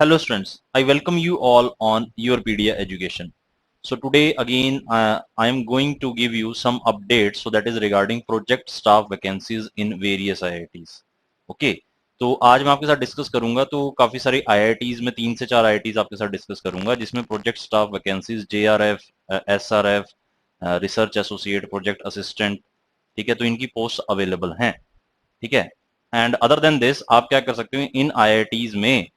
Hello students, I welcome you all on your PDA education. So today again I am going to give you some updates so that is regarding project staff vacancies in various IITs. Okay, तो आज मैं आपके साथ discuss करूंगा तो काफी सारे IITs में 3 से 4 IITs आपके साथ डिस्कस करूंगा जिसमें project staff vacancies JRF, SRF, research associate, project assistant, ठीक है, तो इनकी पोस्ट अवेलेबल हैं, ठीक है। एंड अदर देन दिस आप क्या कर सकते हो इन IITs में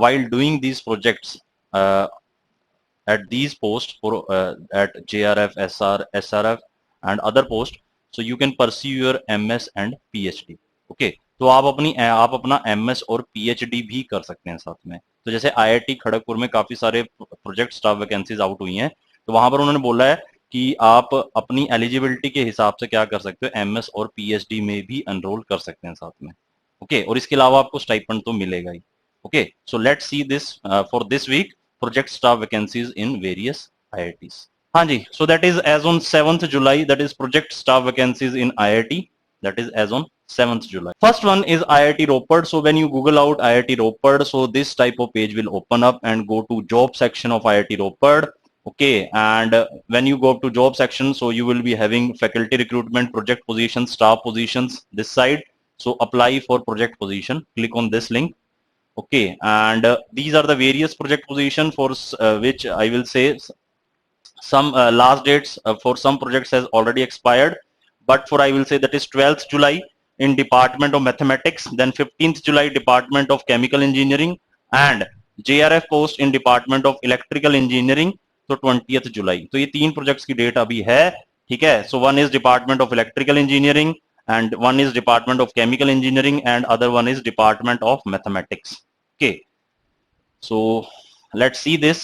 while doing these projects at these posts for at JRF, SRF and other posts, so you can pursue your MS and PhD. Okay, तो आप अपना MS और PhD भी कर सकते हैं साथ में। तो जैसे IIT खड़गपुर में काफी सारे प्रोजेक्ट स्टाफ वैकेंसीज आउट हुई हैं, तो वहां पर उन्होंने बोला है कि आप अपनी एलिजिबिलिटी के हिसाब से क्या कर सकते हो, MS और PhD में भी एनरोल कर सकते हैं साथ में। ओके, और इसके अलावा आपको स्टाइपेंड तो मिलेगा ही। Okay, so let's see this for this week project staff vacancies in various IITs. हाँ जी, so that is as on 7th July, that is project staff vacancies in IIT, that is as on 7th July. First one is IIT Ropar. So when you Google out IIT Ropar, so this type of page will open up and go to job section of IIT Ropar. Okay, and when you go up to job section, so you will be having faculty recruitment, project positions, staff positions this side. So apply for project position, click on this link. Okay, and these are the various project position for which I will say some last dates for some projects has already expired, but for I will say that is 12th July in Department of Mathematics, then 15th July Department of Chemical Engineering, and JRF post in Department of Electrical Engineering, तो 20th July. तो ये 3 projects की date अभी है, ठीक है। So one is department of electrical engineering and one is Department of Chemical Engineering and other one is Department of Mathematics. Okay, so let's see this.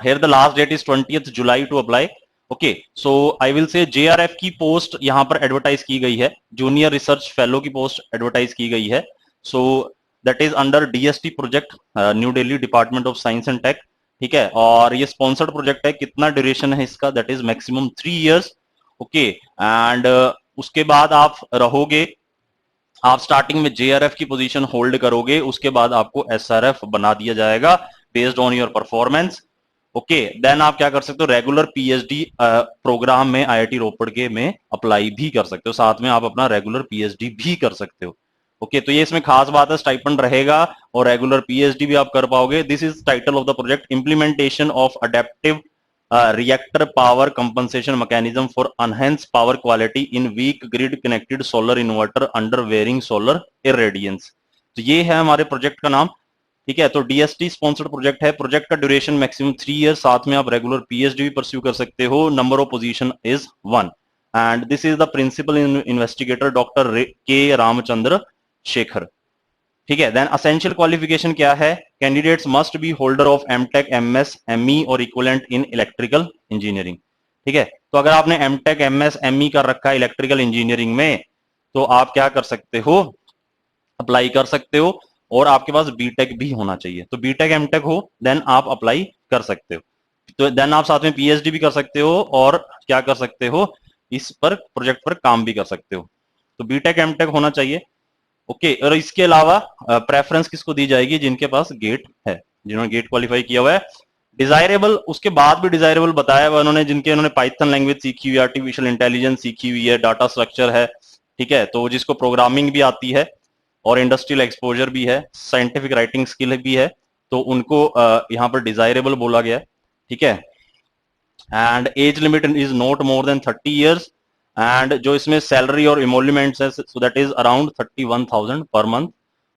Here the last date is 20th July to apply. Okay, so I will say JRF की post यहाँ पर advertise की गई है, junior research fellow की post advertise की गई है. So that is under DST project, new Delhi department of science and tech, ठीक है। और ये स्पॉन्सर्ड प्रोजेक्ट है. कितना ड्यूरेशन है इसका, that is maximum 3 years. Okay, and उसके बाद आप रहोगे, आप स्टार्टिंग में JRF की पोजीशन होल्ड करोगे, उसके बाद आपको SRF बना दिया जाएगा based on your performance. Okay, then आप क्या कर सकते हो, रेगुलर PhD प्रोग्राम में IIT रोपड़ के में अप्लाई भी कर सकते हो, साथ में आप अपना रेगुलर PhD भी कर सकते हो. ओके, तो ये इसमें खास बात है, स्टाइपेंड रहेगा और रेगुलर PhD भी आप कर पाओगे. This is title of the project, implementation of adaptive reactor power compensation mechanism for enhanced power quality in weak grid connected solar inverter under varying solar irradiance. तो ये है हमारे प्रोजेक्ट का नाम, ठीक है। तो DST स्पॉन्सर्ड प्रोजेक्ट है. प्रोजेक्ट का ड्यूरेशन मैक्सिमम 3 years, साथ में आप रेगुलर PhD भी परस्यू कर सकते हो. Number of position is 1 and this is the principal investigator doctor K Ramachandra Shekhar, ठीक है। देन असेंशियल क्वालिफिकेशन क्या है, candidates must be holder of MTech, MS, ME और इक्विवेलेंट इन इलेक्ट्रिकल इंजीनियरिंग, ठीक है। तो अगर आपने MTech, MS, ME कर रखा है इलेक्ट्रिकल इंजीनियरिंग में, तो आप क्या कर सकते हो, अप्लाई कर सकते हो. और आपके पास BTech भी होना चाहिए, तो BTech MTech हो देन आप अप्लाई कर सकते हो. तो देन आप साथ में PhD भी कर सकते हो और क्या कर सकते हो, इस पर प्रोजेक्ट पर काम भी कर सकते हो. तो BTech MTech होना चाहिए. ओके, और इसके अलावा प्रेफरेंस किसको दी जाएगी, जिनके पास गेट है, जिन्होंने गेट क्वालिफाई किया हुआ है. डिजायरेबल, उसके बाद भी डिजायरेबल बताया हुआ उन्होंने, जिनके उन्होंने पाइथन लैंग्वेज सीखी हुई है, आर्टिफिशियल इंटेलिजेंस सीखी हुई है, डाटा स्ट्रक्चर है, ठीक है, तो जिसको प्रोग्रामिंग भी आती है और इंडस्ट्रियल एक्सपोजर भी है, साइंटिफिक राइटिंग स्किल भी है, तो उनको यहाँ पर डिजायरेबल बोला गया है, ठीक है. And as limit is not more than 30 years. And जो इसमें सैलरी और इमोल्यूमेंट्स है, so that is around 31,000 per month.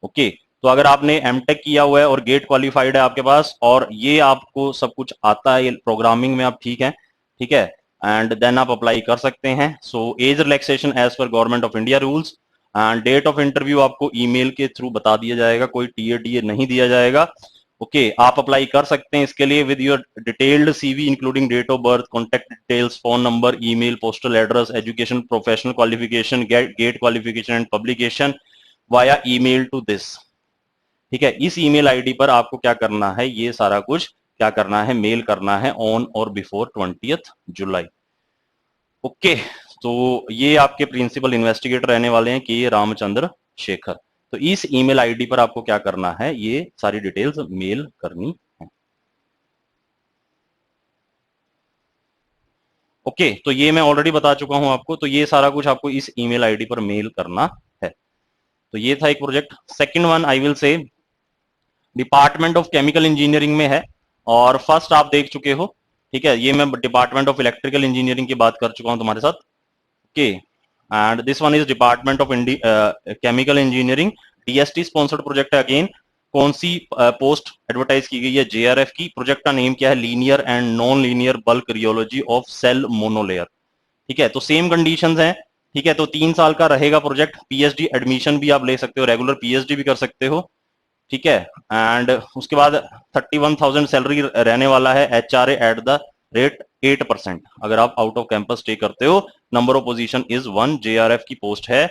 Okay, तो अगर आपने MTech किया हुआ है और गेट क्वालिफाइड है आपके पास और ये आपको सब कुछ आता है, प्रोग्रामिंग में आप ठीक है, ठीक है, एंड देन आप अप्लाई कर सकते हैं. सो एज रिलैक्सेशन एज पर government of India rules. And date of interview आपको ईमेल के थ्रू बता दिया जाएगा, कोई TA नहीं दिया जाएगा. ओके, आप अप्लाई कर सकते हैं इसके लिए with your detailed CV including date of birth, contact details, phone number, email, postal address, education, professional qualification, GATE qualification and publication via email to this, ठीक है. इस ईमेल आईडी पर आपको क्या करना है, ये सारा कुछ क्या करना है, मेल करना है ऑन और बिफोर 20th जुलाई. ओके, तो ये आपके प्रिंसिपल इन्वेस्टिगेटर रहने वाले हैं कि रामचंद्र शेखर. तो इस ईमेल आईडी पर आपको क्या करना है, ये सारी डिटेल्स मेल करनी है। ओके, तो ये मैं ऑलरेडी बता चुका हूं आपको, तो ये सारा कुछ आपको इस ईमेल आईडी पर मेल करना है। तो ये था एक project. Second one I will से डिपार्टमेंट ऑफ केमिकल इंजीनियरिंग में है, और फर्स्ट आप देख चुके हो, ठीक है, ये मैं डिपार्टमेंट ऑफ इलेक्ट्रिकल इंजीनियरिंग की बात कर चुका हूं तुम्हारे साथ। Okay, and this one is department of chemical engineering, DST sponsored project है अगेन। कौन सी पोस्ट एडवर्टाइज की गई है, जेआरएफ की। प्रोजेक्ट का नेम क्या है, linear and non linear bulk rheology of cell monolayer. ठीक है, तो सेम कंडीशंस हैं। ठीक है, तो 3 साल का रहेगा प्रोजेक्ट। पीएचडी एडमिशन भी आप ले सकते हो, रेगुलर पीएचडी भी कर सकते हो। ठीक है, एंड उसके बाद 31,000 सैलरी रहने वाला है, एचआरए एट द रेट 8%। अगर आप आउट ऑफ कैंपस स्टे करते हो, number of position is 1, JRF की पोस्ट है।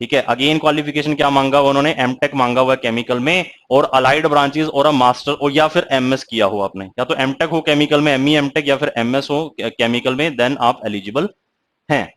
ठीक है, अगेन क्वालिफिकेशन क्या मांगा हुआ उन्होंने, एमटेक मांगा हुआ है केमिकल में, और अलाइड ब्रांचेस और मास्टर, और या फिर एमएस किया हो आपने, या तो एमटेक हो केमिकल में, एमई एमटेक, या फिर एमएस हो केमिकल में, देन आप एलिजिबल हैं।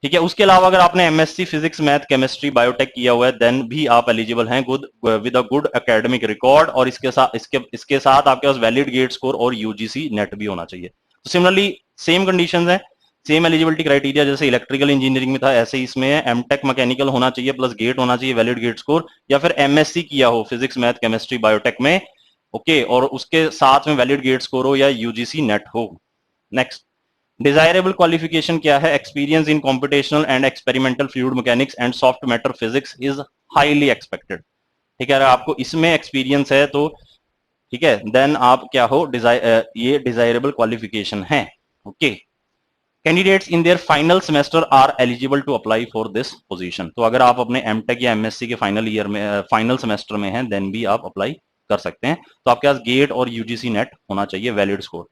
ठीक है, उसके अलावा अगर आपने MSc physics math chemistry biotech किया हुआ है, देन भी आप एलिजिबल हैं, good with a good academic record, और इसके साथ आपके पास वैलिड गेट स्कोर और यूजीसी नेट भी होना चाहिए। तो सिमिलरली सेम कंडीशंस हैं, सेम एलिजिबिलिटी क्राइटेरिया जैसे इलेक्ट्रिकल इंजीनियरिंग में था, ऐसे ही इसमें है। एमटेक मैकेनिकल होना चाहिए प्लस गेट होना चाहिए, वैलिड गेट स्कोर, या फिर एमएससी किया हो फिजिक्स मैथ केमिस्ट्री बायोटेक में, ओके, और उसके साथ में वैलिड गेट स्कोर हो या यूजीसी नेट हो। नेक्स्ट, डिजायरेबल क्वालिफिकेशन क्या है, experience in computational and experimental fluid mechanics and soft matter physics is highly expected. ठीक है, अगर आपको इसमें एक्सपीरियंस है तो ठीक है, देन आप क्या हो, ये डिजायरेबल क्वालिफिकेशन है। Okay, candidates in their final semester are eligible to apply for this position. तो अगर आप अपने एमटेक या एमएससी के फाइनल ईयर में, फाइनल सेमेस्टर में हैं, देन भी आप अप्लाई कर सकते हैं। तो आपके पास गेट और यूजीसी नेट होना चाहिए, वैलिड स्कोर।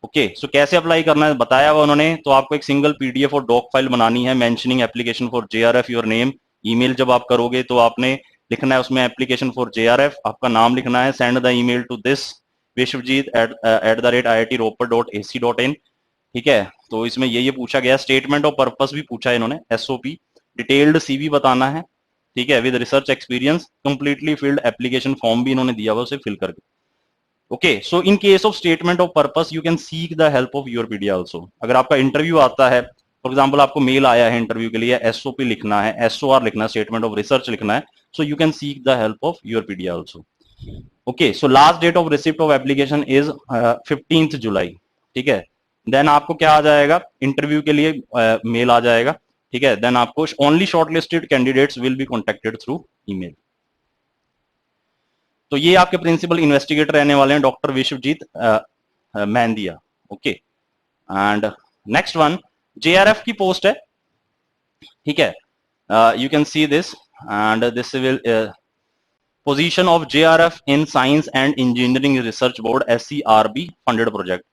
ओके, सो कैसे अप्लाई करना है बताया हुआ उन्होंने। तो आपको एक सिंगल पीडीएफ और डॉक फाइल बनानी है, mentioning application for JRF your name. Email जब आप करोगे तो आपने लिखना है उसमें एप्लीकेशन फॉर जेआरएफ, आपका नाम लिखना है, send the email to this vishwajit@iitropar.ac.in। ठीक है, तो इसमें ये पूछा गया, स्टेटमेंट ऑफ पर्पस भी पूछा है इन्होंने, एसओपी, डिटेल्ड सीवी बताना है, ठीक है, with research experience, completely filled application form भी इन्होंने दिया हुआ, उसे फिल करके। Okay, so in case of statement of purpose you can seek the help of your PD also. अगर आपका इंटरव्यू आता है, फॉर एग्जांपल आपको मेल आया है इंटरव्यू के लिए, एसओपी लिखना है, एसओआर लिखना है, स्टेटमेंट ऑफ रिसर्च लिखना है, so you can seek the help of your PD also. Okay, so last date of receipt of application is 15 July. ठीक है, देन आपको क्या आ जाएगा, इंटरव्यू के लिए मेल आ जाएगा। ठीक है, देन आपको only shortlisted candidates will be contacted through email. तो ये आपके प्रिंसिपल इन्वेस्टिगेटर रहने वाले हैं, doctor Vishwajit Mehndiya. Okay, and next one JRF की पोस्ट है। ठीक है, you can see this, and this will position of JRF in science and engineering research board, SCRB funded project.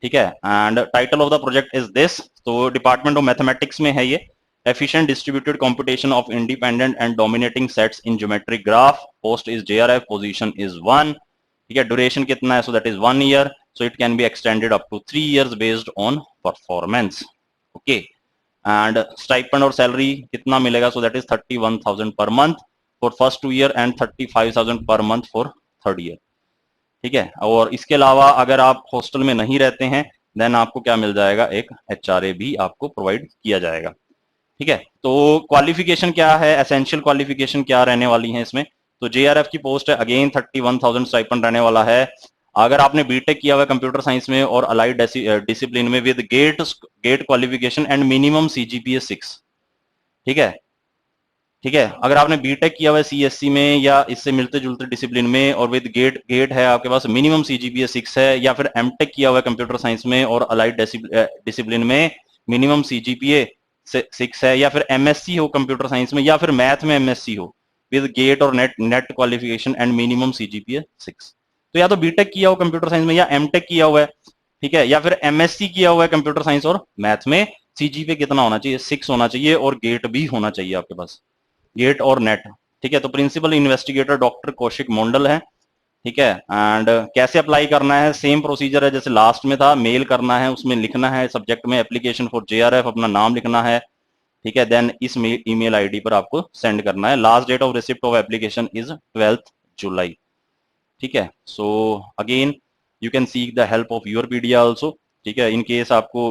ठीक है, and title of the project is this, तो department of mathematics में है ये। efficient distributed computation of independent and dominating sets in geometric graph, post is JRF, position is 1। ठीक है, duration कितना है, so that is 1 year, so it can be extended up to 3 years based on performance। okay, and stipend और salary कितना मिलेगा, so that is 31,000 per month for first 2 year and 35,000 per month for third year। ठीक है, और इसके अलावा अगर आप हॉस्टल में नहीं रहते हैं, देन आपको क्या मिल जाएगा, एक एचआरए भी आपको प्रोवाइड किया जाएगा। ठीक है, तो क्वालिफिकेशन क्या है, एसेंशियल क्वालिफिकेशन क्या रहने वाली है इसमें। तो जेआरएफ की पोस्ट है, अगेन 31,000 स्टाइपेंड रहने वाला है। अगर आपने बीटेक किया हुआ है कंप्यूटर साइंस में और अलाइड डिसिप्लिन में, with GATE qualification and minimum CGPA 6। ठीक है, ठीक है, अगर आपने बीटेक किया हुआ है सीएससी में या इससे मिलते जुलते डिसिप्लिन में, और विद गेट है आपके पास, मिनिमम सीजीपीए 6 है, या फिर एमटेक किया हुआ है कंप्यूटर साइंस में और अलाइड डिसिप्लिन में, मिनिमम सीजीपीए 6 है, या फिर एमएससी हो कंप्यूटर साइंस में, या फिर मैथ में एमएससी हो विद गेट और net qualification and minimum CGPA 6। तो या तो बीटेक किया हो कंप्यूटर साइंस में, या एमटेक किया हुआ है, ठीक है, या फिर एमएससी किया हुआ है कंप्यूटर साइंस और मैथ में, सीजीपीए कितना होना चाहिए, 6 होना चाहिए, और गेट भी होना चाहिए आपके पास, गेट और नेट। ठीक है, तो प्रिंसिपल इन्वेस्टिगेटर डॉक्टर कौशिक मंडल है। ठीक है, एंड कैसे अप्लाई करना है, सेम प्रोसीजर है जैसे लास्ट में था, मेल करना है, उसमें लिखना है सब्जेक्ट में एप्लीकेशन फॉर जेआरएफ, अपना नाम लिखना है। ठीक है, देन इस ईमेल आईडी पर आपको सेंड करना है। Last date of receipt of application is 12th July. ठीक है, so again you can seek the help of your पीडिया ऑल्सो। ठीक है, इन केस आपको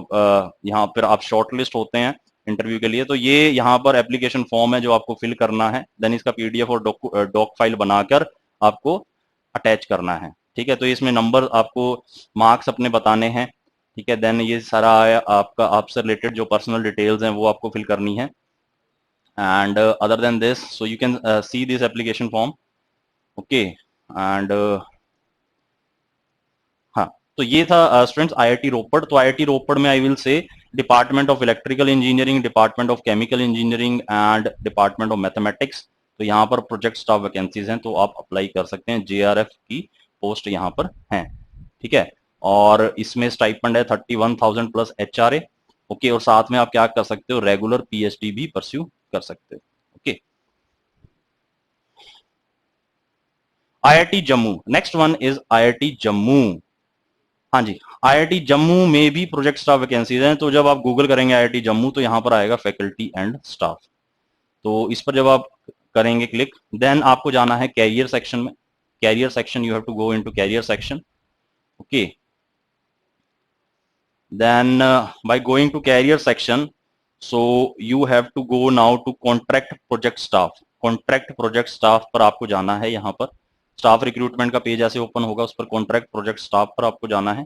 यहाँ पर आप शॉर्टलिस्ट होते हैं इंटरव्यू के लिए, तो ये यहाँ पर एप्लीकेशन फॉर्म है जो आपको फिल करना है, देन इसका पीडीएफ और डॉक फाइल बनाकर आपको अटैच करना है। ठीक है, तो इसमें नंबर आपको मार्क्स अपने बताने हैं। ठीक है, देन ये सारा आपका आपसे रिलेटेड जो पर्सनल डिटेल्स हैं वो आपको फिल करनी है। And other than this, so you can see this application form. Okay, and हाँ, तो ये था स्टूडेंट्स आईआईटी रोपड़। तो आईआईटी रोपड़ में आई विल से department of electrical engineering, department of chemical engineering and department of mathematics. तो यहाँ पर प्रोजेक्ट स्टाफ वैकेंसीज हैं, तो आप अप्लाई कर सकते हैं। जेआरएफ की पोस्ट यहाँ पर हैं। ठीक है, और इसमें स्टाइपेंड है 31,000 प्लस एचआरए। ओके, और साथ में आप क्या कर सकते हो, रेगुलर पीएचडी भी परस्यू कर सकते हो। Okay, IIT Jammu, next one is IIT Jammu. हाँ जी, आईआईटी जम्मू में भी प्रोजेक्ट स्टाफ वैकेंसीज हैं। तो जब आप गूगल करेंगे आईआईटी जम्मू तो यहाँ पर आएगा फैकल्टी एंड स्टाफ। तो इस पर जब आप करेंगे क्लिक, देन आपको जाना है कैरियर सेक्शन में। Career section, you have to go into career section. Okay, then by going to career section, so you have to go now to contract project staff. Contract project staff पर आपको जाना है। यहाँ पर staff recruitment का page ऐसे open होगा, उस पर कॉन्ट्रैक्ट प्रोजेक्ट स्टाफ पर आपको जाना है।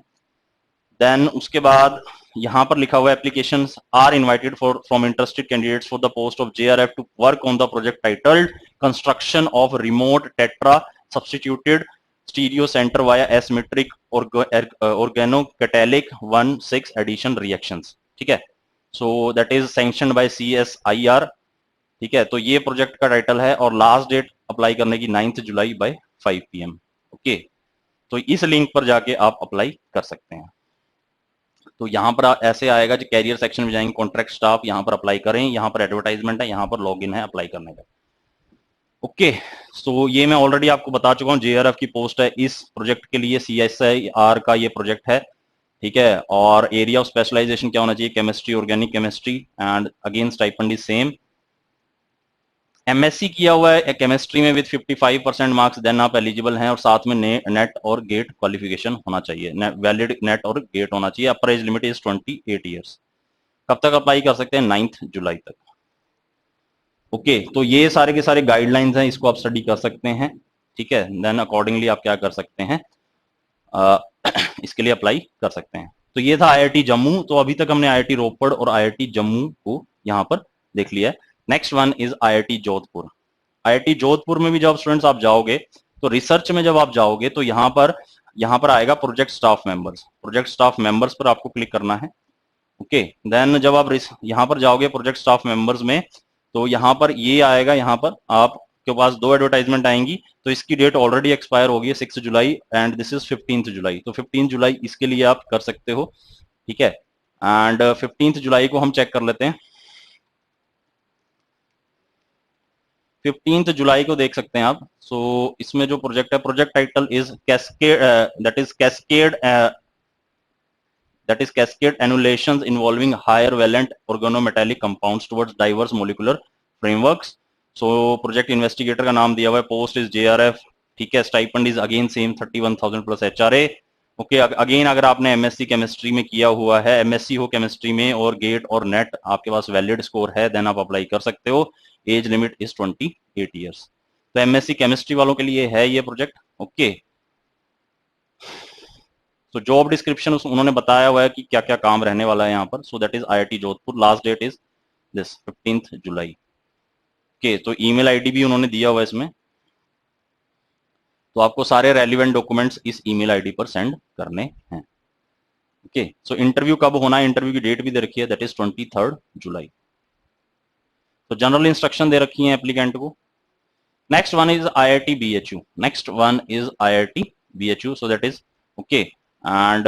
देन उसके बाद यहाँ पर लिखा हुआ application are invited for from interested candidates for the post of JRF to work on the project titled construction of remote tetra substituted stereo center via asymmetric organo catalytic 1,6 addition reactions. ठीक है, so that is sanctioned by CSIR। ठीक है, तो ये project का title है और last date apply करने की 9th जुलाई बाय 5 PM। ओके, तो इस लिंक पर जाके आप अप्लाई कर सकते हैं। तो यहाँ पर ऐसे आएगा जो कैरियर सेक्शन में जाएंगे, कॉन्ट्रैक्ट स्टाफ, यहाँ पर अप्लाई करें, यहाँ पर एडवर्टाइजमेंट है, यहाँ पर लॉगिन है अप्लाई करने का। ओके, सो ये मैं ऑलरेडी आपको बता चुका हूँ, जेआरएफ की पोस्ट है इस प्रोजेक्ट के लिए, CSIR का ये प्रोजेक्ट है। ठीक है, और एरिया ऑफ स्पेशलाइजेशन क्या होना चाहिए, chemistry, organic chemistry, and again stipend is same. MSc किया हुआ है केमिस्ट्री में विद 55% मार्क्स, देन आप एलिजिबल हैं, और साथ में नेट और गेट क्वालिफिकेशन होना चाहिए, वैलिड नेट और गेट होना चाहिए। अपर एज लिमिट इज 28 ईयर्स। कब तक अप्लाई कर सकते हैं, 9th जुलाई तक। ओके, तो ये सारे के सारे गाइडलाइंस हैं, इसको आप स्टडी कर सकते हैं। ठीक है, देन अकॉर्डिंगली आप क्या कर सकते हैं, इसके लिए अप्लाई कर सकते हैं। तो ये था आईआईटी जम्मू। तो अभी तक हमने आईआईटी रोपड़ और आईआईटी जम्मू को यहाँ पर देख लिया है। Next one is IIT Jodhpur. IIT Jodhpur में भी जब स्टूडेंट्स आप जाओगे, तो रिसर्च में जब आप जाओगे तो यहाँ पर आएगा project staff members. Project staff members पर आपको क्लिक करना है। ओके, देन जब आप यहाँ पर जाओगे प्रोजेक्ट स्टाफ मेंबर्स में, तो यहाँ पर ये आएगा, यहाँ पर आपके पास दो एडवर्टाइजमेंट आएंगी। तो इसकी डेट ऑलरेडी एक्सपायर होगी है 6 जुलाई, एंड दिस इज 15th जुलाई। तो 15 जुलाई इसके लिए आप कर सकते हो। ठीक है, एंड 15 जुलाई को हम चेक कर लेते हैं। 15 जुलाई को देख सकते हैं आप। सो इसमें जो प्रोजेक्ट है, project title is cascade, that is cascade annulations involving higher valent organometallic compounds towards diverse molecular frameworks. So project investigator का नाम दिया हुआ है, पोस्ट इज JRF। ठीक है, stipend is again same 31,000 plus HRA। Okay, again अगर आपने MSc chemistry में किया हुआ है, MSc हो केमिस्ट्री में और गेट और नेट आपके पास वैलिड स्कोर है, देन आप अप्लाई कर सकते हो। As limit is 28 years. तो MSc केमिस्ट्री वालों के लिए है ये प्रोजेक्ट। ओके, तो जॉब डिस्क्रिप्शन उन्होंने बताया हुआ है कि क्या क्या काम रहने वाला है यहाँ पर। So that is IIT Jodhpur, last date is this 15th July. Okay, तो ईमेल आईडी भी उन्होंने दिया हुआ है इसमें। तो आपको सारे रेलिवेंट डॉक्यूमेंट्स इस ईमेल आईडी पर सेंड करने हैं। ओके, सो इंटरव्यू कब होना है, इंटरव्यू की डेट भी दे रखी है, दैट इज 23rd जुलाई। तो जनरल इंस्ट्रक्शन दे रखी है एप्लीकेंट को। Next one is IIT BHU। Next one is IIT BHU, so that is okay, and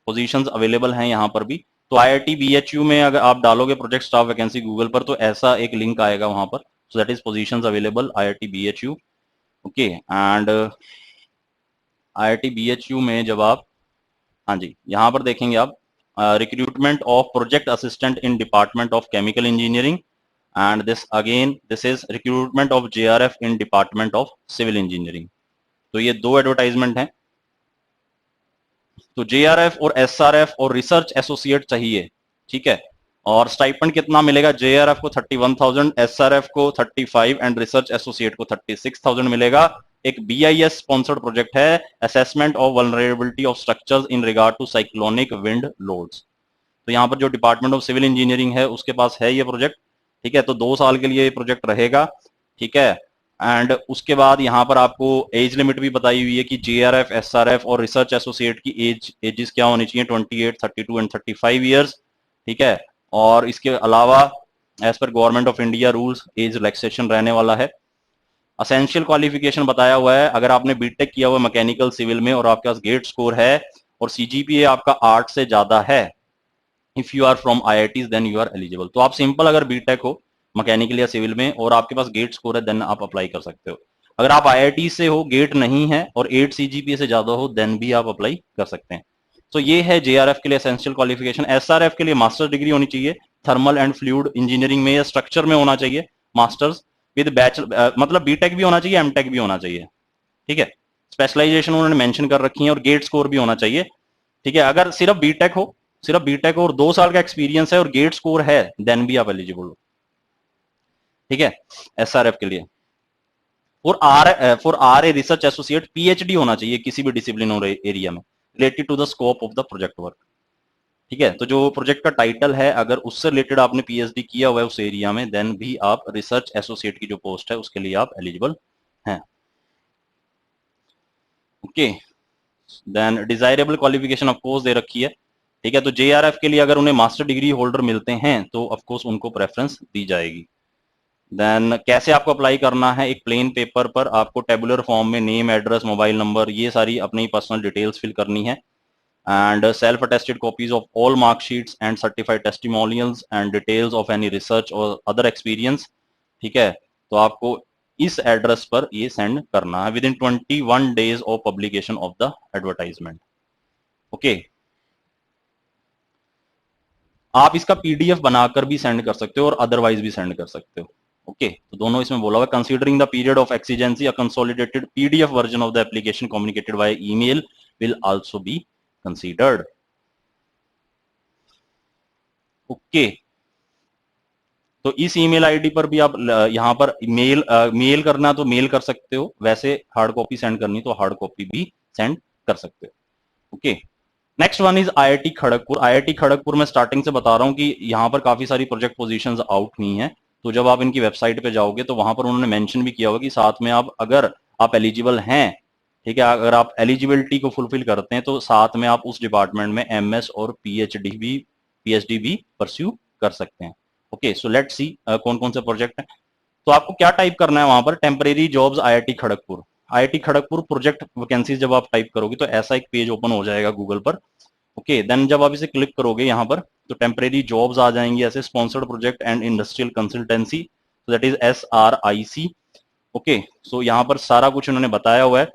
positions available हैं यहाँ पर भी। तो IIT BHU में अगर आप डालोगे प्रोजेक्ट स्टाफ वैकेंसी गूगल पर, तो ऐसा एक लिंक आएगा वहां पर। So that is positions available IIT BHU। Okay, and IIT BHU में जब आप, हाँ जी, यहाँ पर देखेंगे आप, recruitment of project assistant in Department of Chemical Engineering, and this is recruitment of JRF in Department of Civil Engineering. तो ये दो एडवर्टाइजमेंट हैं. तो JRF और SRF और रिसर्च एसोसिएट चाहिए, ठीक है. और स्टाइपेंड कितना मिलेगा? JRF को 31,000, SRF को 35 एंड रिसर्च एसोसिएट को 36,000 मिलेगा. एक BIS स्पॉन्सर्ड प्रोजेक्ट है, assessment of vulnerability of structures in regard to cyclonic wind loads. तो यहाँ पर जो डिपार्टमेंट ऑफ सिविल इंजीनियरिंग है उसके पास है ये प्रोजेक्ट, ठीक है. तो 2 साल के लिए ये प्रोजेक्ट रहेगा, ठीक है. एंड उसके बाद यहाँ पर आपको एज लिमिट भी बताई हुई है कि JRF, SRF और रिसर्च एसोसिएट की एजेस क्या होनी चाहिए? 28, 32 एंड 35 ईयर्स, ठीक है. और इसके अलावा एज पर government of India rules age relaxation रहने वाला है. असेंशियल क्वालिफिकेशन बताया हुआ है, अगर आपने बीटेक किया हुआ मैकेनिकल सिविल में और आपके पास गेट स्कोर है और CGPA आपका 8 से ज्यादा है, if you are from IITs then you are eligible. तो आप सिंपल अगर बीटेक हो मैकेनिकल या सिविल में और आपके पास गेट स्कोर है देन आप अप्लाई कर सकते हो. अगर आप IIT से हो, गेट नहीं है और 8 CGPA से ज्यादा हो देन भी आप अप्लाई कर सकते हैं. तो ये है JRF के लिए एसेंशियल क्वालिफिकेशन. SRF के लिए मास्टर डिग्री होनी चाहिए थर्मल एंड फ्लूइड इंजीनियरिंग में या स्ट्रक्चर में होना चाहिए मास्टर्स विद बैचलर, मतलब बीटेक भी होना चाहिए, एमटेक भी होना चाहिए, ठीक है. स्पेशलाइजेशन उन्होंने मेंशन कर रखी है और गेट स्कोर भी होना चाहिए, ठीक है. अगर सिर्फ बीटेक और 2 साल का एक्सपीरियंस है और गेट स्कोर है देन भी आप एलिजिबल हो, ठीक है, SRF के लिए. For R A research associate PhD होना चाहिए किसी भी डिसिप्लिन और एरिया में related to the scope of the project work, ठीक है. तो जो प्रोजेक्ट का टाइटल है अगर उससे रिलेटेड आपने PhD किया हुआ है उस एरिया में देन भी आप रिसर्च एसोसिएट की जो पोस्ट है उसके लिए आप एलिजिबल हैं. Okay, then desirable qualification of course दे रखी है, ठीक है. तो JRF के लिए अगर उन्हें मास्टर डिग्री होल्डर मिलते हैं तो ऑफ कोर्स उनको प्रेफरेंस दी जाएगी. देन कैसे आपको अप्लाई करना है? एक प्लेन पेपर पर आपको टेबुलर फॉर्म में नेम, एड्रेस, मोबाइल नंबर, ये सारी अपनी पर्सनल डिटेल्स फिल करनी है. And self attested copies of all marksheets and certified testimonials and details of any research और अदर एक्सपीरियंस, ठीक है. तो आपको इस एड्रेस पर ये सेंड करना है with in 21 days of publication of the advertisement. Okay, आप इसका PDF बनाकर भी सेंड कर सकते हो और अदरवाइज भी सेंड कर सकते हो. ओके, तो दोनों इसमें बोला हुआ, considering the period of exigency a consolidated PDF version of the application communicated by email will also be considered. Okay, तो इस ईमेल आईडी पर भी आप यहाँ पर मेल करना तो मेल कर सकते हो, वैसे हार्ड कॉपी सेंड करनी तो हार्ड कॉपी भी सेंड कर सकते हो. Okay, next one is IIT Kharagpur. IIT Kharagpur में स्टार्टिंग से बता रहा हूं कि यहाँ पर काफी सारी प्रोजेक्ट पोजीशंस आउट हुई हैं. तो जब आप इनकी वेबसाइट पे जाओगे तो वहां पर उन्होंने मेंशन भी किया होगा कि साथ में आप अगर आप एलिजिबल हैं, ठीक है, अगर आप एलिजिबिलिटी को फुलफिल करते हैं तो साथ में आप उस डिपार्टमेंट में MS और PhD भी परस्यू कर सकते हैं. ओके, सो लेट्स सी कौन कौन से प्रोजेक्ट हैं. तो आपको क्या टाइप करना है वहां पर? Temporary jobs IIT Kharagpur. IIT Kharagpur project vacancies जब आप टाइप करोगे तो ऐसा एक पेज ओपन हो जाएगा गूगल पर. ओके, देन जब आप इसे क्लिक करोगे यहाँ पर तो टेम्परेरी जॉब्स आ जाएंगी ऐसे, sponsored project and industrial consultancy, तो दैट इज SRIC. ओके, सो यहाँ पर सारा कुछ उन्होंने बताया हुआ है.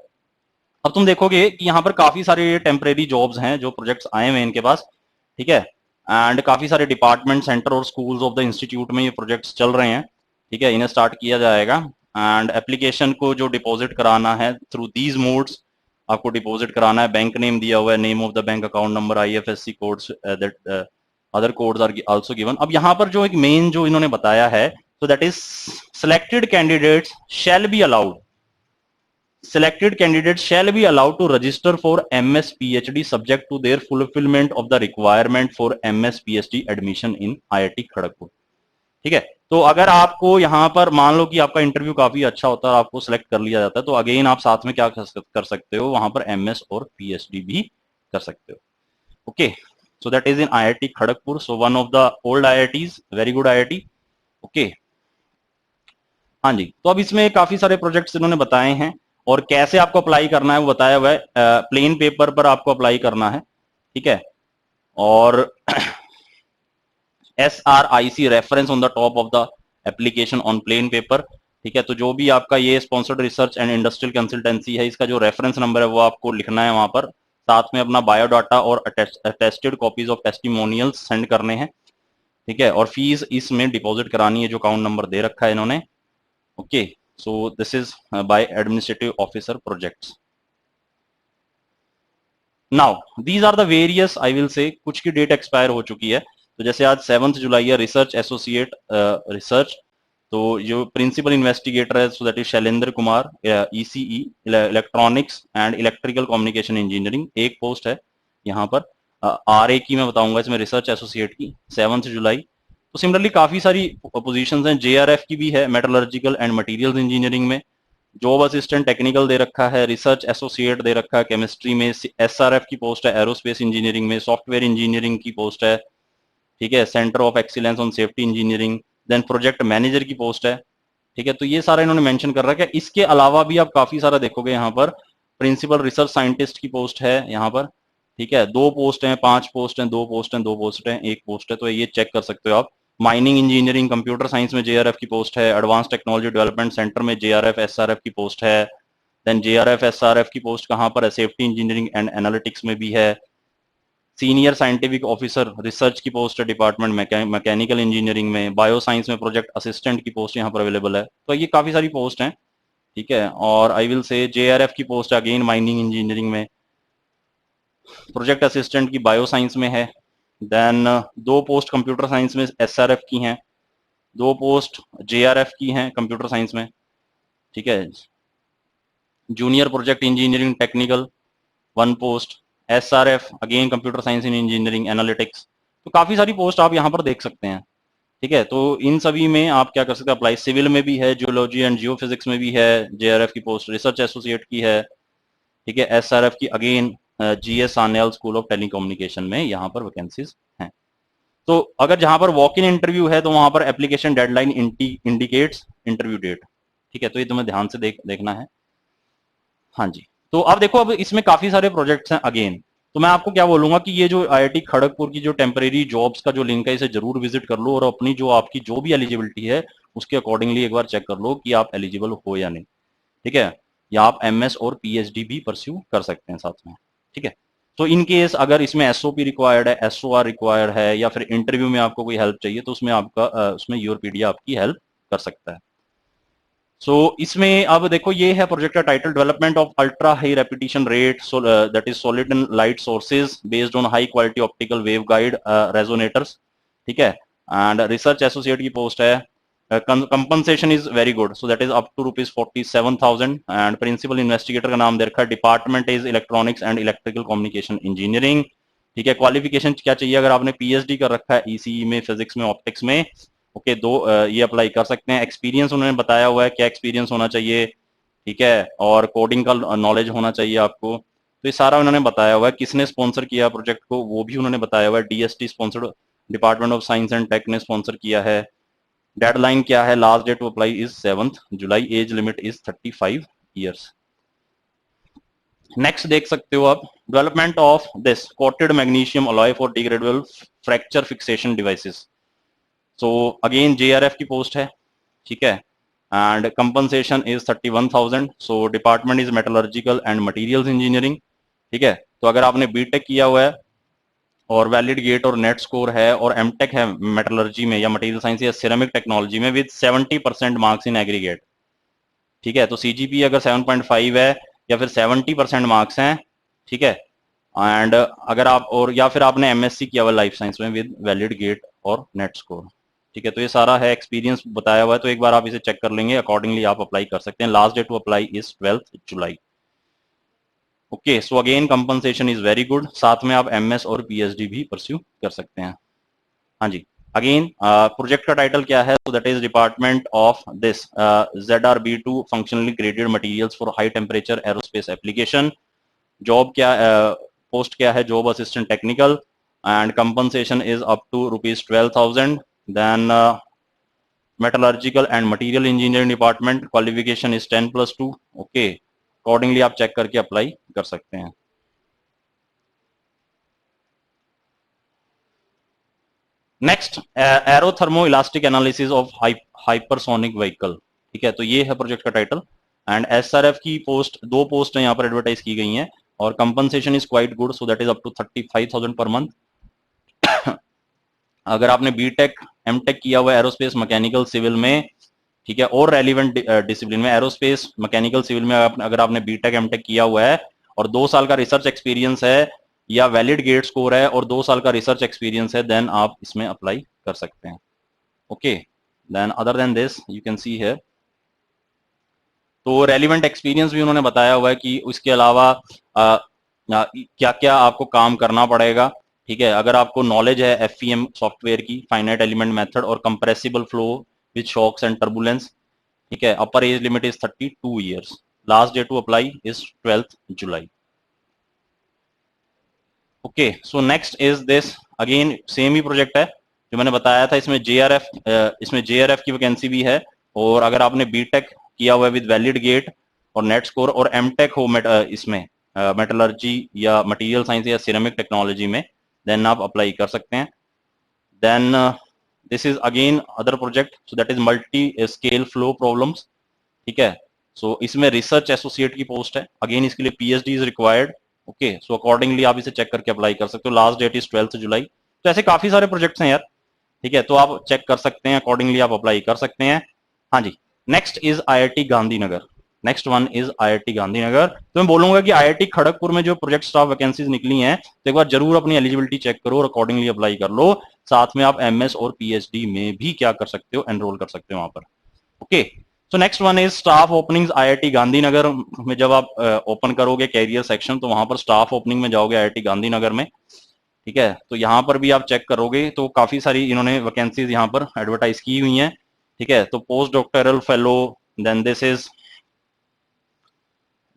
अब तुम देखोगे कि यहाँ पर काफी सारे टेम्परेरी जॉब्स हैं जो प्रोजेक्ट्स आए हुए हैं इनके पास, ठीक है. एंड काफी सारे डिपार्टमेंट, सेंटर और स्कूल्स ऑफ द इंस्टीट्यूट में ये प्रोजेक्ट्स चल रहे हैं, ठीक है. इन्हें स्टार्ट किया जाएगा एंड एप्लीकेशन को जो डिपॉजिट कराना है थ्रू दीज मोड्स आपको डिपॉजिट कराना है. बैंक नेम दिया हुआ है, name of the bank, account number, IFSC codes, that other codes are also given. अब यहाँ पर जो एक मेन जो इन्होंने बताया है, तो that is selected candidates shall be allowed, selected candidates shall be allowed to register for MS PhD subject to their fulfillment of the requirement for MS PhD admission in IIT Kharagpur. ठीक है, तो अगर आपको यहाँ पर मान लो कि आपका इंटरव्यू काफी अच्छा होता है और आपको सिलेक्ट कर लिया जाता है तो अगेन आप साथ में क्या कर सकते हो, वहां पर MS और PhD भी कर सकते हो. Okay, so that is in IIT Kharagpur. So one of the old IITs, very good IIT. Okay, हाँ जी. तो अब इसमें काफी सारे प्रोजेक्ट्स इन्होंने बताए हैं और कैसे आपको अप्लाई करना है वो बताया हुआ है. प्लेन पेपर पर आपको अप्लाई करना है, ठीक है. और SRIC reference on the top of the application on plain paper, ठीक है. तो जो भी आपका ये sponsored research and industrial consultancy है इसका जो रेफरेंस नंबर है वो आपको लिखना है वहां पर साथ में अपना बायोडाटा और attested copies of testimonials send करने हैं, ठीक है, और फीस इसमें डिपॉजिट करानी है जो अकाउंट नंबर दे रखा है इन्होंने। Okay, so this is by administrative officer projects. Now these are the various, I will say, कुछ की डेट एक्सपायर हो चुकी है, तो जैसे आज 7 जुलाई है, रिसर्च एसोसिएट रिसर्च, तो जो प्रिंसिपल इन्वेस्टिगेटर है so that is Shailendra Kumar, ECE electronics and electrical communication engineering, एक पोस्ट है यहाँ पर। आरए की मैं बताऊंगा इसमें, रिसर्च एसोसिएट की 7 जुलाई। तो सिमिलरली काफी सारी पोजीशंस हैं, जेआरएफ की भी है, मेटलर्जिकल एंड मटेरियल्स इंजीनियरिंग में, जॉब असिस्टेंट टेक्निकल दे रखा है, रिसर्च एसोसिएट दे रखा है केमिस्ट्री में, एसआरएफ की पोस्ट है एरोस्पेस इंजीनियरिंग में, सॉफ्टवेयर इंजीनियरिंग की पोस्ट है, ठीक है, centre of excellence on safety engineering, then project manager की पोस्ट है, ठीक है। तो ये सारा इन्होंने मेंशन कर रखा है। इसके अलावा भी आप काफी सारा देखोगे यहाँ पर, प्रिंसिपल रिसर्च साइंटिस्ट की पोस्ट है यहाँ पर, ठीक है, 2 पोस्ट हैं, 5 पोस्ट हैं, 2 पोस्ट हैं, 2 पोस्ट हैं, 1 पोस्ट है, तो ये चेक कर सकते हो आप। माइनिंग इंजीनियरिंग कंप्यूटर साइंस में जेआरएफ की पोस्ट है, एडवांस टेक्नोलॉजी डेवलपमेंट सेंटर में जेआरएफ एसआरएफ की पोस्ट है, देन जेआरएफ एसआरएफ की पोस्ट कहाँ पर है, सेफ्टी इंजीनियरिंग एंड एनालिटिक्स में भी है, सीनियर साइंटिफिक ऑफिसर रिसर्च की पोस्ट है डिपार्टमेंट मैकेनिकल इंजीनियरिंग में, बायो साइंस में प्रोजेक्ट असिस्टेंट की पोस्ट यहाँ पर अवेलेबल है। तो ये काफी सारी पोस्ट हैं, ठीक है। और आई विल से जेआरएफ की पोस्ट अगेन माइनिंग इंजीनियरिंग में, प्रोजेक्ट असिस्टेंट की बायो साइंस में है, देन 2 पोस्ट कंप्यूटर साइंस में एसआरएफ की हैं, 2 पोस्ट जेआरएफ की हैं कंप्यूटर साइंस में, ठीक है। Junior project engineering technical 1 post, SRF again computer science इन इंजीनियरिंग एनालिटिक्स। तो काफी सारी पोस्ट आप यहाँ पर देख सकते हैं, ठीक है। तो इन सभी में आप क्या कर सकते हैं अप्लाई, सिविल में भी है, जियोलॉजी एंड जियोफिजिक्स में भी है जेआरएफ की पोस्ट, रिसर्च एसोसिएट की है, ठीक है, एसआरएफ की again GS Sanyal school of telecommunication में यहाँ पर वैकेंसीज हैं। तो अगर जहां पर वॉक इन इंटरव्यू है तो वहां पर application deadline indicates interview date, ठीक है। तो ये तुम्हें ध्यान से देखना है। हाँ जी, तो अब देखो, अब इसमें काफी सारे प्रोजेक्ट्स हैं अगेन। तो मैं आपको क्या बोलूंगा कि ये जो आईआईटी खड़गपुर की जो टेम्परेरी जॉब्स का जो लिंक है, इसे जरूर विजिट कर लो और अपनी जो आपकी जो भी एलिजिबिलिटी है उसके अकॉर्डिंगली एक बार चेक कर लो कि आप एलिजिबल हो या नहीं, ठीक है। या आप एमएस और पीएचडी भी परस्यू कर सकते हैं साथ में, ठीक है। तो इन केस अगर इसमें एसओपी रिक्वायर्ड है, एसओआर रिक्वायर्ड है, या फिर इंटरव्यू में आपको कोई हेल्प चाहिए, तो उसमें आपका उसमें योरपीडिया आपकी हेल्प कर सकता है। सो इसमें अब देखो, ये है प्रोजेक्ट का title, development of ultra high repetition rate that is solid and light sources based on high quality optical waveguide resonators, ठीक है। एंड रिसर्च एसोसिएट की पोस्ट है, compensation is very good, so that is up to ₹47,000 and principal investigator का नाम दे रखा है, department is electronics and electrical communication engineering, ठीक है। क्वालिफिकेशन क्या चाहिए, अगर आपने पीएचडी कर रखा है ईसीई में, फिजिक्स में, ऑप्टिक्स में, ओके, ये अप्लाई कर सकते हैं। एक्सपीरियंस उन्होंने बताया हुआ है, क्या एक्सपीरियंस होना चाहिए, ठीक है, और कोडिंग का नॉलेज होना चाहिए आपको, तो ये सारा उन्होंने बताया हुआ है। किसने स्पॉन्सर किया प्रोजेक्ट को वो भी उन्होंने बताया हुआ है, DST sponsored, department of science and tech ने स्पॉन्सर किया है। डेडलाइन क्या है, last date to apply is 7 July, age limit is 35 years. Next देख सकते हो आप, development of this coated magnesium alloy for degradable fracture fixation devices, so again JRF की पोस्ट है, ठीक है, and compensation is 31,000, so department is metallurgical and materials engineering, ठीक है। तो अगर आपने बीटेक किया हुआ है और वैलिड गेट और नेट स्कोर है और एमटेक है मेटलर्जी में या मटेरियल साइंस या सिरेमिक टेक्नोलॉजी में विद 70% मार्क्स इन एग्रीगेट, ठीक है, तो सीजीपी अगर 7.5 है या फिर 70% मार्क्स हैं, ठीक है, एंड अगर आप और या फिर आपने एमएससी किया हुआ लाइफ साइंस में विद वैलिड गेट और नेट स्कोर, ठीक है। तो ये सारा है, एक्सपीरियंस बताया हुआ है, तो एक बार आप इसे चेक कर लेंगे, अकॉर्डिंगली आप अप्लाई कर सकते हैं। Last date to apply is 12 July. Okay, so again compensation is very good, साथ में आप एमएस और पीएचडी भी परस्यू कर सकते हैं। हाँ जी, अगेन प्रोजेक्ट का टाइटल क्या है, तो that is department of this ZRB2 functionally graded materials for high temperature aerospace application. Job क्या, पोस्ट क्या है, job assistant technical, and compensation is up to ₹12,000। Then metallurgical and material engineering department, qualification is 10+2, okay, accordingly आप check करके apply कर सकते हैं। Next, aerothermo elastic analysis of hypersonic vehicle, ठीक है। तो ये है प्रोजेक्ट का टाइटल, एंड एसआरएफ की पोस्ट, 2 पोस्ट यहाँ पर एडवर्टाइज की गई हैं, और compensation is quite good, so that is up to 35,000 per month. अगर आपने बीटेक एमटेक किया हुआ है एरोस्पेस मैकेनिकल सिविल में, ठीक है, और रेलिवेंट डिसिप्लिन में, एरोस्पेस मैकेनिकल सिविल में अगर आपने बीटेक एमटेक किया हुआ है और 2 साल का रिसर्च एक्सपीरियंस है या वैलिड गेट स्कोर है और 2 साल का रिसर्च एक्सपीरियंस है, देन आप इसमें अप्लाई कर सकते हैं। Okay, then other than this you can see here, तो रेलिवेंट एक्सपीरियंस भी उन्होंने बताया हुआ है कि उसके अलावा क्या क्या आपको काम करना पड़ेगा। ठीक है, अगर आपको नॉलेज है एफईएम सॉफ्टवेयर की, फाइनाइट एलिमेंट मेथड और compressible flow with shocks and turbulence, ठीक है, upper age limit is 32 years, last date to apply is 12th July. Okay, so next is this, again same ही project है जो मैंने बताया था, इसमें जेआरएफ की वैकेंसी भी है, और अगर आपने बीटेक किया हुआ है विद वैलिड गेट और नेट स्कोर और एमटेक हो इसमें मेटलर्जी या मटेरियल साइंस या सिरेमिक टेक्नोलॉजी में, देन आप अप्लाई कर सकते हैं। Then this is again other project, so that is multi scale flow problems, ठीक है, सो इसमें रिसर्च एसोसिएट की पोस्ट है, अगेन इसके लिए PhD is required. Okay, so accordingly आप इसे चेक करके अप्लाई कर सकते हो, लास्ट डेट इज 12th जुलाई। तो ऐसे काफी सारे प्रोजेक्ट्स हैं यार, ठीक है, तो आप चेक कर सकते हैं, अकॉर्डिंगली आप अप्लाई कर सकते हैं। हाँ जी, next is IIT Gandhinagar, next one is IIT Gandhinagar. तो मैं बोलूंगा कि आईआईटी खड़गपुर में जो प्रोजेक्ट स्टाफ वैकेंसीज निकली हैं, तो एक बार जरूर अपनी एलिजिबिलिटी चेक करो और अकॉर्डिंगली अप्लाई कर लो। साथ में आप एमएस और पीएचडी में भी क्या कर सकते हो, एनरोल कर सकते हो वहां पर। Okay, so next one is staff openings IIT Gandhinagar में। जब आप ओपन करोगे कैरियर सेक्शन, तो वहां पर स्टाफ ओपनिंग में जाओगे आईआईटी गांधीनगर में, ठीक है, तो यहाँ पर भी आप चेक करोगे तो काफी सारी इन्होंने वैकेंसीज यहाँ पर एडवर्टाइज की हुई हैं, ठीक है, तो post doctoral fellow, then this is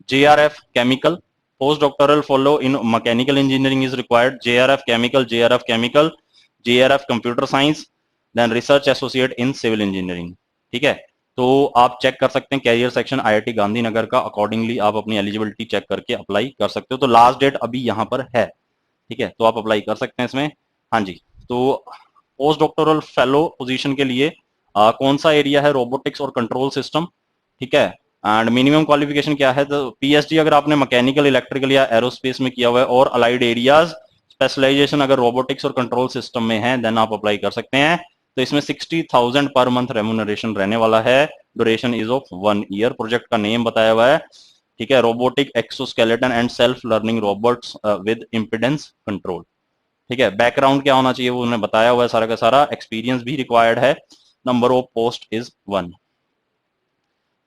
JRF chemical, postdoctoral fellow in mechanical engineering is required, JRF chemical, JRF chemical, JRF computer science, then research associate in civil engineering। ठीक है, तो आप चेक कर सकते हैं कैरियर सेक्शन आईआईटी गांधीनगर का, accordingly आप अपनी एलिजिबिलिटी चेक करके अप्लाई कर सकते हो। तो लास्ट डेट अभी यहाँ पर है, ठीक है, तो आप अप्लाई कर सकते हैं इसमें। हाँ जी, तो पोस्ट डॉक्टोरल फेलो पोजीशन के लिए कौन सा एरिया है, रोबोटिक्स और कंट्रोल सिस्टम, ठीक है, एंड मिनिमम क्वालिफिकेशन क्या है, तो पीएचडी अगर आपने मैकेनिकल, इलेक्ट्रिकल या एरोस्पेस में किया हुआ है और अलाइड एरियाज, स्पेशलाइजेशन अगर रोबोटिक्स और कंट्रोल सिस्टम में है, देन आप अप्लाई कर सकते हैं। तो इसमें 60,000 पर मंथ रेम्यूनरेशन रहने वाला है, duration is of 1 year, project का नेम बताया हुआ है, ठीक है, robotic exoskeleton and self learning robots with impedance control. ठीक है, बैकग्राउंड क्या होना चाहिए वो उन्होंने बताया हुआ है सारा का सारा, एक्सपीरियंस भी रिक्वायर्ड है, नंबर ऑफ पोस्ट इज 1।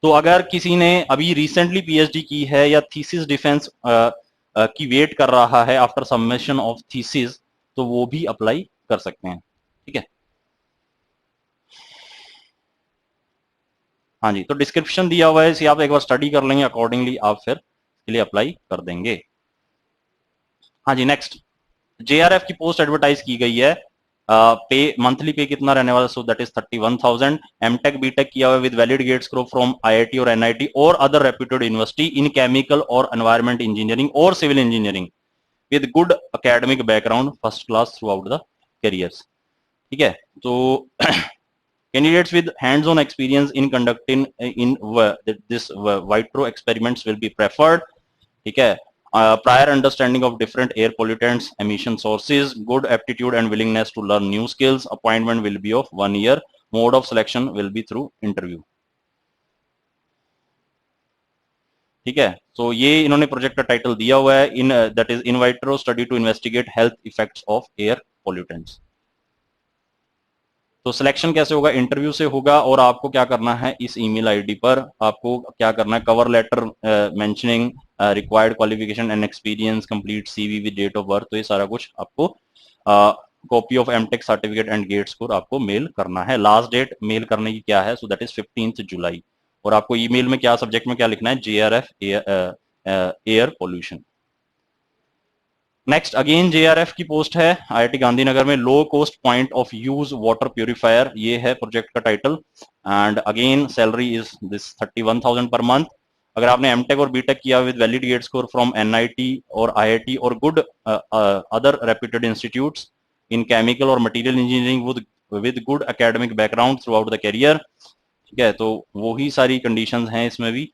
तो अगर किसी ने अभी रिसेंटली पीएचडी की है या थीसिस डिफेंस की वेट कर रहा है आफ्टर सबमिशन ऑफ थीसिस, तो वो भी अप्लाई कर सकते हैं, ठीक है। हाँ जी, तो डिस्क्रिप्शन दिया हुआ है, इसे आप एक बार स्टडी कर लेंगे, अकॉर्डिंगली आप फिर इसके लिए अप्लाई कर देंगे। हाँ जी, नेक्स्ट जेआरएफ की पोस्ट एडवर्टाइज की गई है, पे मंथली पे कितना रहने वाला, so that is 31,000। MTech BTech किया हुआ with valid GATE score from IIT और एनआईटी और other reputed university in chemical और एनवायरमेंट इंजीनियरिंग और civil engineering with good academic background, first class throughout the careers, ठीक है। तो candidates with hands-on experience in conducting in this vitro experiments will be preferred, ठीक है, prior understanding of different air pollutants, emission sources, good aptitude and willingness to learn new skills, appointment will be of 1 year, mode of selection will be through interview, ठीक है। तो ये इन्होंने project का title दिया हुआ है, in that is in vitro study to investigate health effects of air pollutants. तो सिलेक्शन कैसे होगा, इंटरव्यू से होगा, और आपको क्या करना है, इस ईमेल आईडी पर आपको क्या करना है, cover letter mentioning required qualification and experience, complete CV with date of birth, तो ये सारा कुछ आपको copy of MTech certificate and GATE score आपको मेल करना है। लास्ट डेट मेल करने की क्या है, सो दैट इज 15th जुलाई, और आपको ईमेल में क्या सब्जेक्ट में क्या लिखना है, JRF air pollution. Next again JRF की पोस्ट है आईआईटी गांधीनगर में, low cost point of use water purifier, ये है प्रोजेक्ट का title, and again salary is this 31,000 per month. अगर आपने एमटेक और बीटेक किया with valid GATE score from NIT और आईआईटी और good other reputed institutes in chemical और material engineering with good academic background throughout the career, ठीक है, तो वो ही सारी कंडीशंस हैं इसमें भी।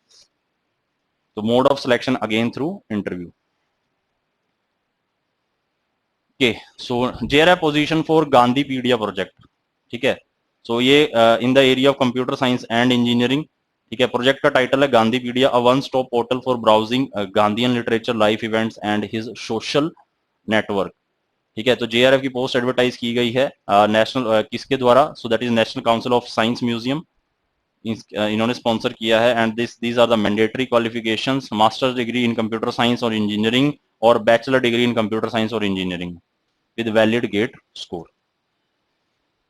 तो mode of selection again through interview. Okay, so JRF position for Gandhipedia project, ठीक है। सो ये in the area of computer science and engineering, ठीक है। प्रोजेक्ट का टाइटल है Gandhipedia, a one stop portal for browsing Gandhian literature, life events and his social network, ठीक है। तो JRF की पोस्ट एडवर्टाइज की गई है नेशनल किसके द्वारा, so that is national council of science museum, इन्होंने स्पॉन्सर किया है। And these are the mandatory qualifications, masters degree in computer science और इंजीनियरिंग और bachelor degree in computer science और engineering with valid GATE score.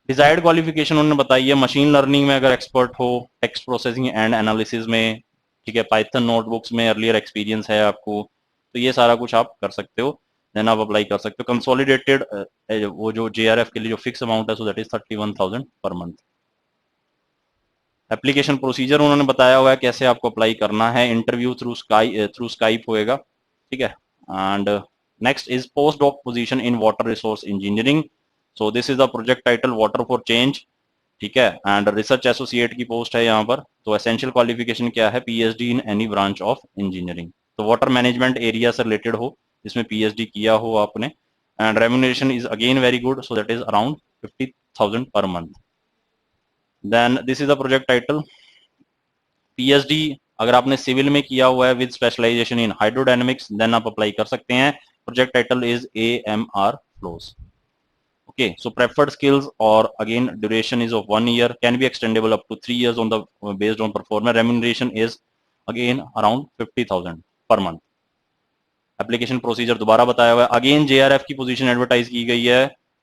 Desired qualification उन्होंने बताई है, machine learning में अगर एक्सपर्ट हो, टेक्स्ट प्रोसेसिंग एंड एनालिसिस में, ठीक है, पाइथन नोटबुक्स में अर्लियर एक्सपीरियंस है आपको, तो ये सारा कुछ आप कर सकते हो, देन आप अप्लाई कर सकते हो। कंसोलिडेटेड वो जो JRF के लिए जो फिक्स अमाउंट है, so that is 31,000 per month. Application procedure उन्होंने बताया हुआ है कैसे आपको अप्लाई करना है, इंटरव्यू थ्रू स्काइप होएगा, ठीक है। And next is post doc position in water resource engineering, so this is the project title water for change, ठीक है। एंड रिसर्च एसोसिएट की पोस्ट है यहाँ पर। तो एसेंशियल क्वालिफिकेशन क्या है, PhD in any branch of engineering, तो वाटर मैनेजमेंट एरिया से रिलेटेड हो, जिसमें PhD किया हो आपने। And remuneration is again very good, so that is around 50,000 per month. Then this is the project title, PhD अगर आपने सिविल में किया हुआ है with specialisation in hydrodynamics, then आप अप्लाई कर सकते हैं। Project title is AMR flows. Okay, so preferred skills or again duration is of 1 year, can be extendable up to 3 years on the based on performance. Remuneration is again around 50,000 per month. Application procedure दोबारा बताया हुआ है। Again JRF की position advertise की गई है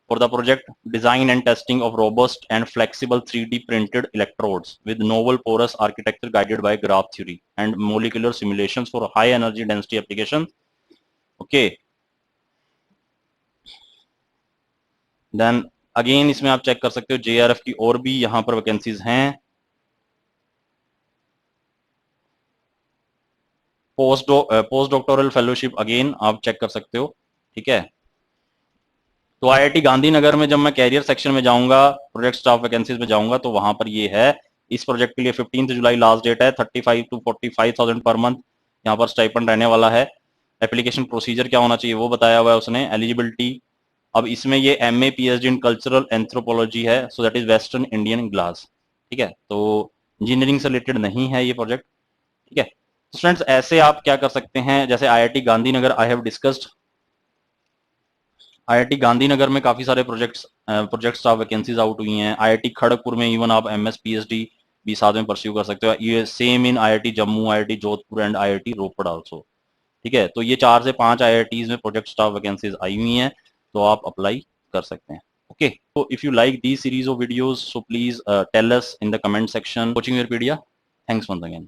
for the project design and testing of robust and flexible 3D printed electrodes with novel porous architecture guided by graph theory and molecular simulations for high energy density application. Okay, then again इसमें आप check कर सकते हो JRF की और भी यहाँ पर वैकेंसीज हैं। पोस्ट डॉक्टोरल फेलोशिप अगेन आप चेक कर सकते हो, ठीक है। तो IIT गांधीनगर में जब मैं कैरियर सेक्शन में जाऊंगा, प्रोजेक्ट स्टाफ वैकेंसीज में जाऊंगा, तो वहां पर ये है। इस प्रोजेक्ट के लिए 15 जुलाई लास्ट डेट है, 35 to 45,000 पर मंथ यहाँ पर स्टाइपेंड रहने वाला है। एप्लीकेशन प्रोसीजर क्या होना चाहिए वो बताया हुआ है उसने। एलिजिबिलिटी, अब इसमें ये MA PhD in cultural anthropology है, so that is western Indian glass, ठीक है। तो इंजीनियरिंग से रिलेटेड नहीं है ये प्रोजेक्ट, ठीक है। स्टूडेंट्स ऐसे आप क्या कर सकते हैं, जैसे IIT Gandhinagar I have discussed, IIT Gandhinagar में काफी सारे प्रोजेक्ट स्टाफ वैकेंसीज आउट हुई हैं। IIT खड़गपुर में इवन आप MS PhD भी साथ में परस्यू कर सकते हो। ये same in IIT Jammu, IIT Jodhpur and IIT Ropar also, ठीक है। तो ये 4 से 5 IITs में प्रोजेक्ट स्टाफ वैकेंसीज आई हुई हैं, तो आप अप्लाई कर सकते हैं। Okay, so if you like these series of videos, so please tell us in the comment section. Coaching Yourpedia, thanks once again.